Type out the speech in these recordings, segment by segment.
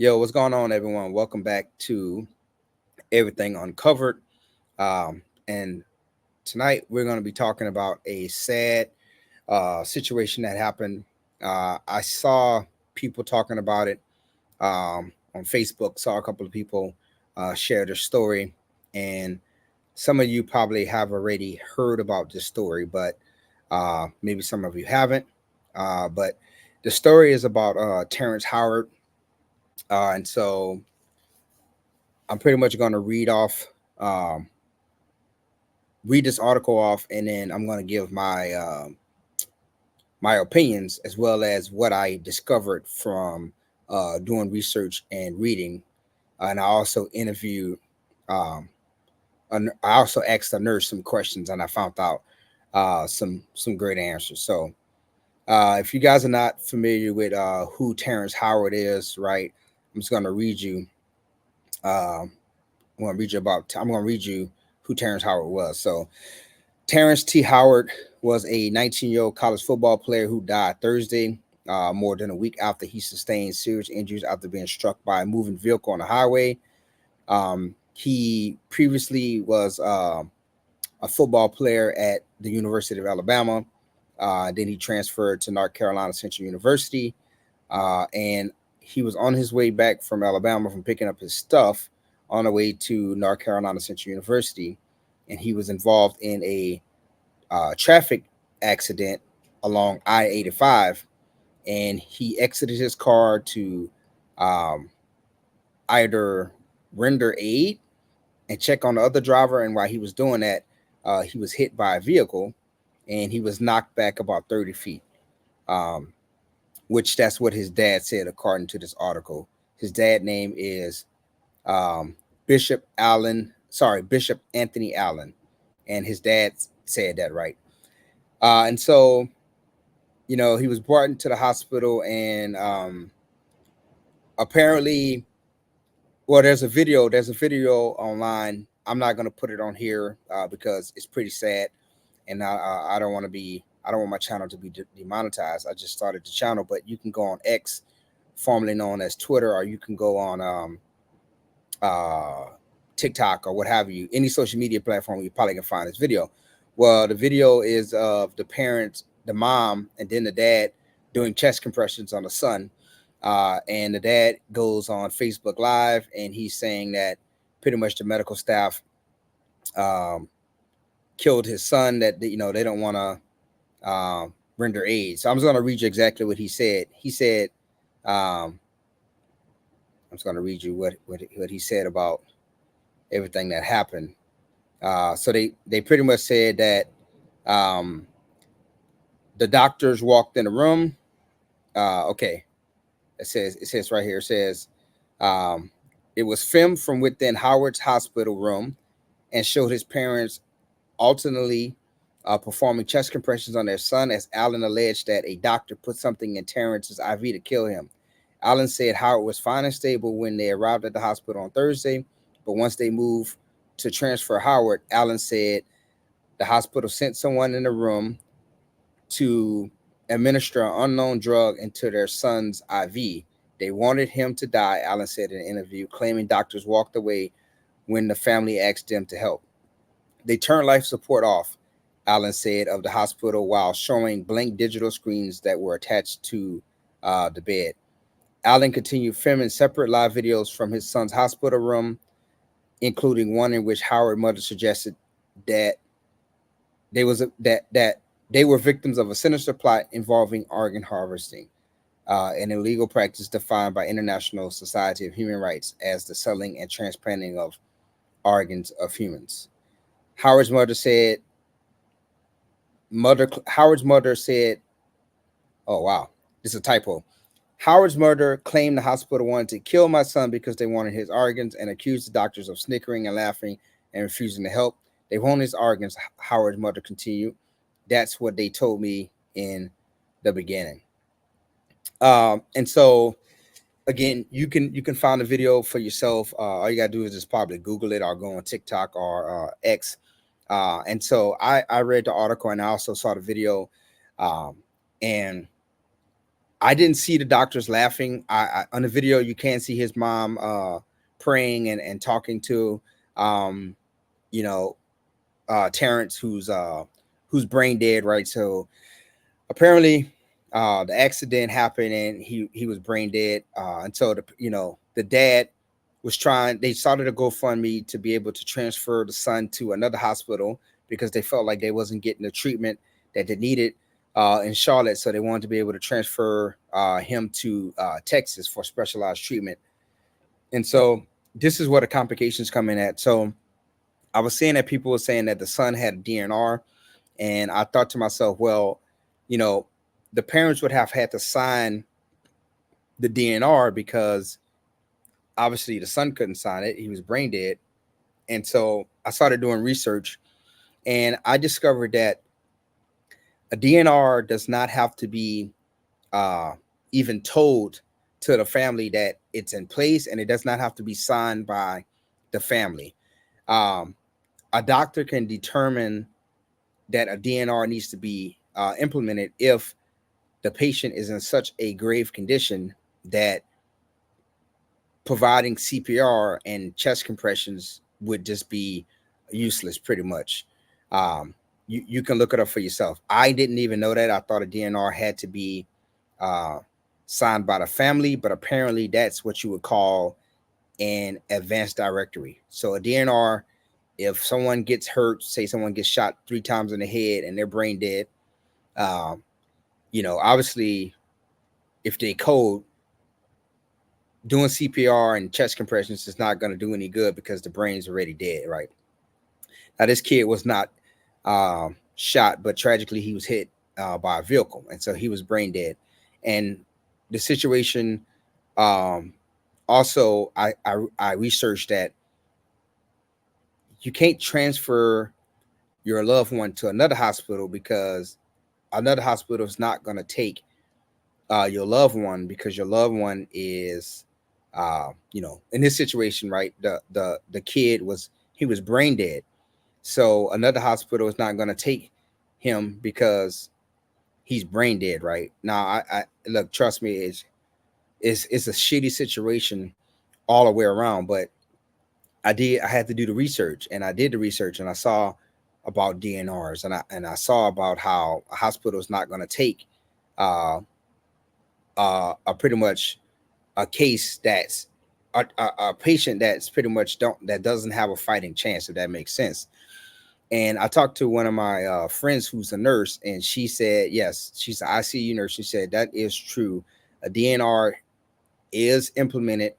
Yo, what's going on, everyone? Welcome back to Everything Uncovered. And tonight we're going to be talking about a sad situation that happened. I saw people talking about it on Facebook, saw a couple of people share their story, and some of you probably have already heard about this story, but maybe some of you haven't. But the story is about Terrance Howard. And so I'm pretty much going to um, read this article off, and then I'm going to give my opinions as well as what I discovered from doing research and reading. And I also interviewed. Um, I also asked a nurse some questions, and I found out some great answers. So, if you guys are not familiar with who Terrence Howard is, right? I'm just going to read you. Um, I'm going to read you who Terrence Howard was. So, Terrence T. Howard was a 19-year-old college football player who died Thursday, more than a week after he sustained serious injuries after being struck by a moving vehicle on the highway. He previously was a football player at the University of Alabama. Then he transferred to North Carolina Central University, and he was on his way back from Alabama from picking up his stuff on the way to North Carolina Central University, and he was involved in a traffic accident along I-85, and he exited his car to um, either render aid and check on the other driver. And while he was doing that, he was hit by a vehicle, and he was knocked back about 30 feet, um, which that's what his dad said, according to this article. His dad name is um, Bishop Anthony Allen, and his dad said that right. And so he was brought into the hospital, and apparently, well, there's a video online. I'm not going to put it on here because it's pretty sad, and I don't want to be, I don't want my channel to be demonetized. I just started the channel, but you can go on X, formerly known as Twitter, or you can go on uh, TikTok or what have you, any social media platform. You probably can find this video. Well, the video is of the parents, the mom, and then the dad doing chest compressions on the son. And the dad goes on Facebook Live, and he's saying that pretty much the medical staff um, killed his son. That they don't want to render aid. So I'm just going to read you exactly what he said. He said, um, "I'm just going to read you what he said about everything that happened." So they pretty much said that um, the doctors walked in the room. Okay, it says right here. It says um, it was filmed from within Howard's hospital room and showed his parents alternately performing chest compressions on their son, as Allen alleged that a doctor put something in Terrence's IV to kill him. Allen said Howard was fine and stable when they arrived at the hospital on Thursday, but once they moved to transfer Howard, Allen said the hospital sent someone in the room to administer an unknown drug into their son's IV. They wanted him to die, Allen said in an interview, claiming doctors walked away when the family asked them to help. They turned life support off, Allen said of the hospital, while showing blank digital screens that were attached to the bed. Allen continued filming separate live videos from his son's hospital room, including one in which Howard's mother suggested that that they were victims of a sinister plot involving organ harvesting, an illegal practice defined by International Society of Human Rights as the selling and transplanting of organs of humans. Howard's mother said, Howard's mother said, oh wow, this is a typo. Howard's mother claimed the hospital wanted to kill my son because they wanted his organs and accused the doctors of snickering and laughing and refusing to help. They want his organs, Howard's mother continued. That's what they told me in the beginning. And so again, you can find the video for yourself. All you gotta do is just probably Google it or go on TikTok or X. And so I read the article, and I also saw the video. Um, and I didn't see the doctors laughing. On the video you can see his mom praying and talking to um, you know, Terrance, who's brain dead, right? So apparently the accident happened and he was brain dead until the dad was trying. They started a GoFundMe to be able to transfer the son to another hospital because they felt like they wasn't getting the treatment that they needed in Charlotte. So they wanted to be able to transfer him to Texas for specialized treatment. And so this is where the complications come in at. So I was seeing that people were saying that the son had a DNR, and I thought to myself, well, you know, the parents would have had to sign the DNR because obviously the son couldn't sign it. He was brain dead. And so I started doing research, and I discovered that a DNR does not have to be uh, even told to the family that it's in place, and it does not have to be signed by the family. Um, a doctor can determine that a DNR needs to be implemented if the patient is in such a grave condition that providing CPR and chest compressions would just be useless, pretty much. You can look it up for yourself. I didn't even know that. I thought a DNR had to be uh, signed by the family, but apparently that's what you would call an advanced directory. So a DNR, if someone gets hurt, say someone gets shot 3 times in the head and they're brain dead, um, obviously, if they code, doing CPR and chest compressions is not going to do any good because the brain's already dead, right? Now, this kid was not shot, but tragically, he was hit by a vehicle, and so he was brain dead. And the situation, um, also, I researched that you can't transfer your loved one to another hospital because another hospital is not going to take your loved one because your loved one is in this situation, right, the kid was he was brain dead, so another hospital is not going to take him because he's brain dead. Right now, I look, trust me, it's a shitty situation all the way around. But I had to do the research, and I did the research, and I saw about DNRs, and I saw about how a hospital is not going to take uh a pretty much a case that's a patient that's pretty much don't that doesn't have a fighting chance, if that makes sense. And I talked to one of my friends who's a nurse, and she said yes, she's an ICU nurse. She said that is true. A DNR is implemented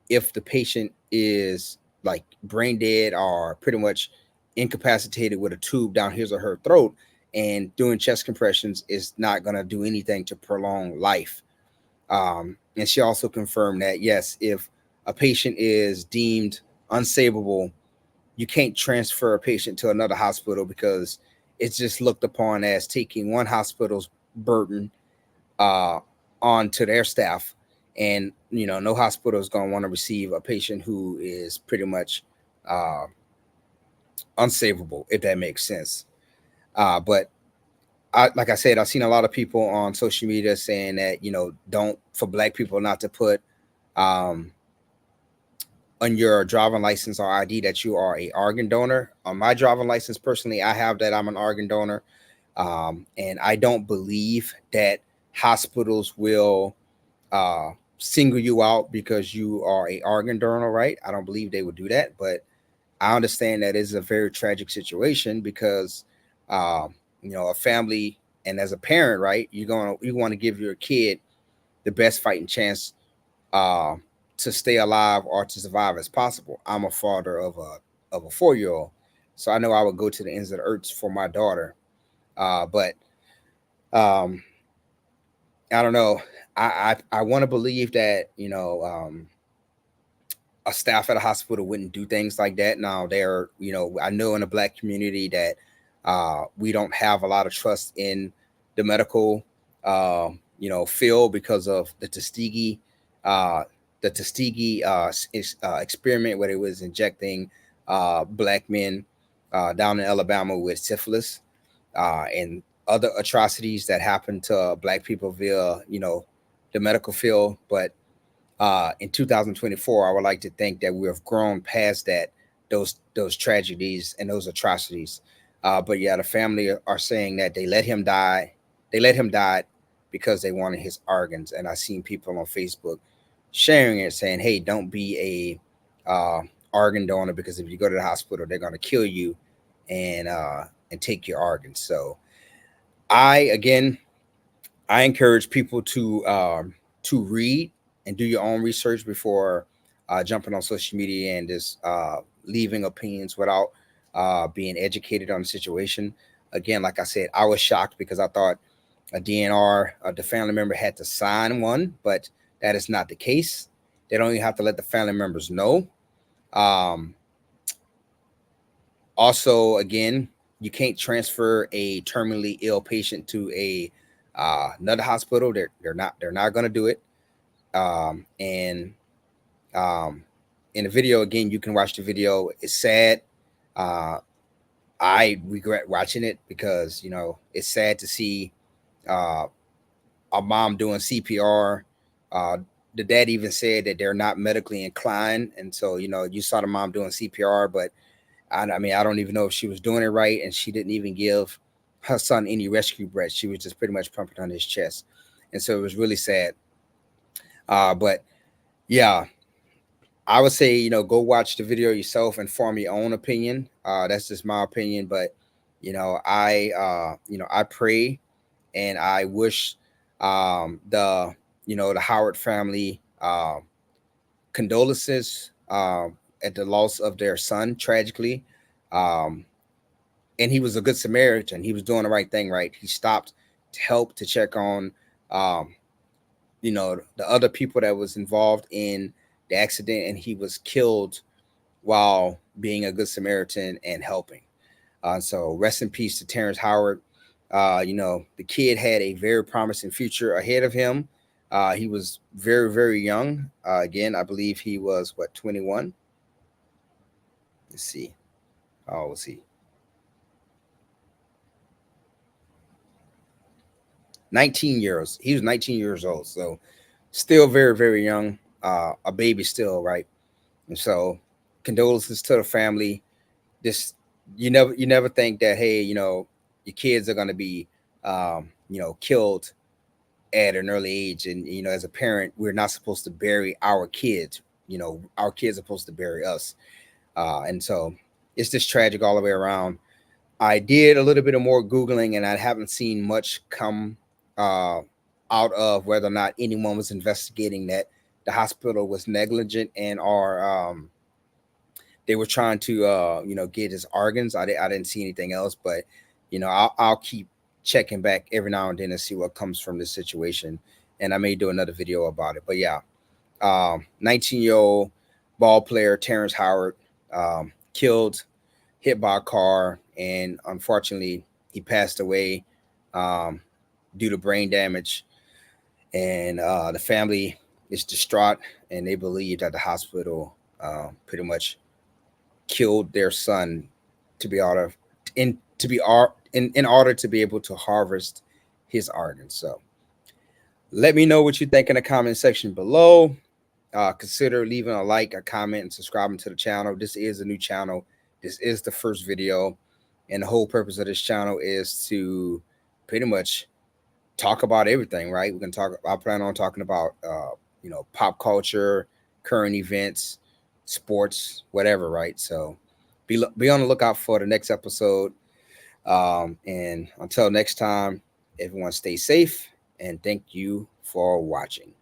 if the patient is like brain dead or pretty much incapacitated with a tube down his or her throat, and doing chest compressions is not going to do anything to prolong life. And she also confirmed that yes, if a patient is deemed unsavable, you can't transfer a patient to another hospital because it's just looked upon as taking one hospital's burden uh, on to their staff. And no hospital is going to want to receive a patient who is pretty much uh, unsavable, if that makes sense. But like I said, I've seen a lot of people on social media saying that don't for Black people not to put um, on your driving license or ID that you are a organ donor. On my driving license, personally, I have that I'm an organ donor, and I don't believe that hospitals will single you out because you are a organ donor, right? I don't believe they would do that, but I understand that is a very tragic situation because a family, and as a parent, right, you want to give your kid the best fighting chance uh, to stay alive or to survive as possible. I'm a father of a 4 year old, so I know I would go to the ends of the earth for my daughter. But um, I don't know. I want to believe that a staff at a hospital wouldn't do things like that. Now, I know in the Black community that we don't have a lot of trust in the medical, field because of uh, the Tuskegee experiment where it was injecting Black men down in Alabama with syphilis, and other atrocities that happen to Black people via, the medical field. But in 2024, I would like to think that we have grown past that, those tragedies and those atrocities. But yeah, the family are saying that they let him die. They let him die because they wanted his organs. And I've seen people on Facebook sharing it, saying, "Hey, don't be a organ donor, because if you go to the hospital, they're going to kill you and take your organs." So again, I encourage people to read and do your own research before jumping on social media and just leaving opinions without being educated on the situation. Again, like I said, I was shocked because I thought a DNR, the family member had to sign one, but that is not the case. They don't even have to let the family members know. Um, Also, again, you can't transfer a terminally ill patient to another hospital. They're not going to do it. And um, in the video, again, you can watch the video. It's sad. Uh, I regret watching it because it's sad to see uh, a mom doing CPR. Uh, the dad even said that they're not medically inclined, and so you saw the mom doing CPR, but I mean, I don't even know if she was doing it right, and she didn't even give her son any rescue breath. She was just pretty much pumping on his chest, and so it was really sad. But yeah, I would say go watch the video yourself and form your own opinion. That's just my opinion, but I pray and I wish the Howard family condolences at the loss of their son tragically. Um, and he was a good Samaritan. He was doing the right thing, right? He stopped to help, to check on, um, the other people that was involved in the accident, and he was killed while being a good Samaritan and helping. So rest in peace to Terrance Howard. The kid had a very promising future ahead of him. He was very, very young. Again, I believe he was, what, 21? Let's see. Oh, let's see. 19 years. He was 19 years old. So still very, very young. A baby still, right? And so condolences to the family. This you never think that, hey, your kids are gonna be killed at an early age. And as a parent, we're not supposed to bury our kids. Our kids are supposed to bury us. And so it's just tragic all the way around. I did a little bit of more Googling, and I haven't seen much come uh, out of whether or not anyone was investigating that the hospital was negligent and or they were trying to get his organs. I didn't see anything else, but I'll keep checking back every now and then and see what comes from this situation, and I may do another video about it. But yeah, 19-year-old ball player Terrance Howard, killed, hit by a car, and unfortunately he passed away um, due to brain damage. And the family is distraught, and they believe that the hospital pretty much killed their son to be able in order to be able to harvest his organs. So let me know what you think in the comment section below. Consider leaving a like, a comment, and subscribing to the channel. This is a new channel. This is the first video, and the whole purpose of this channel is to pretty much talk about everything, right? I plan on talking about pop culture, current events, sports, whatever, right? So be on the lookout for the next episode. And until next time, everyone stay safe, and thank you for watching.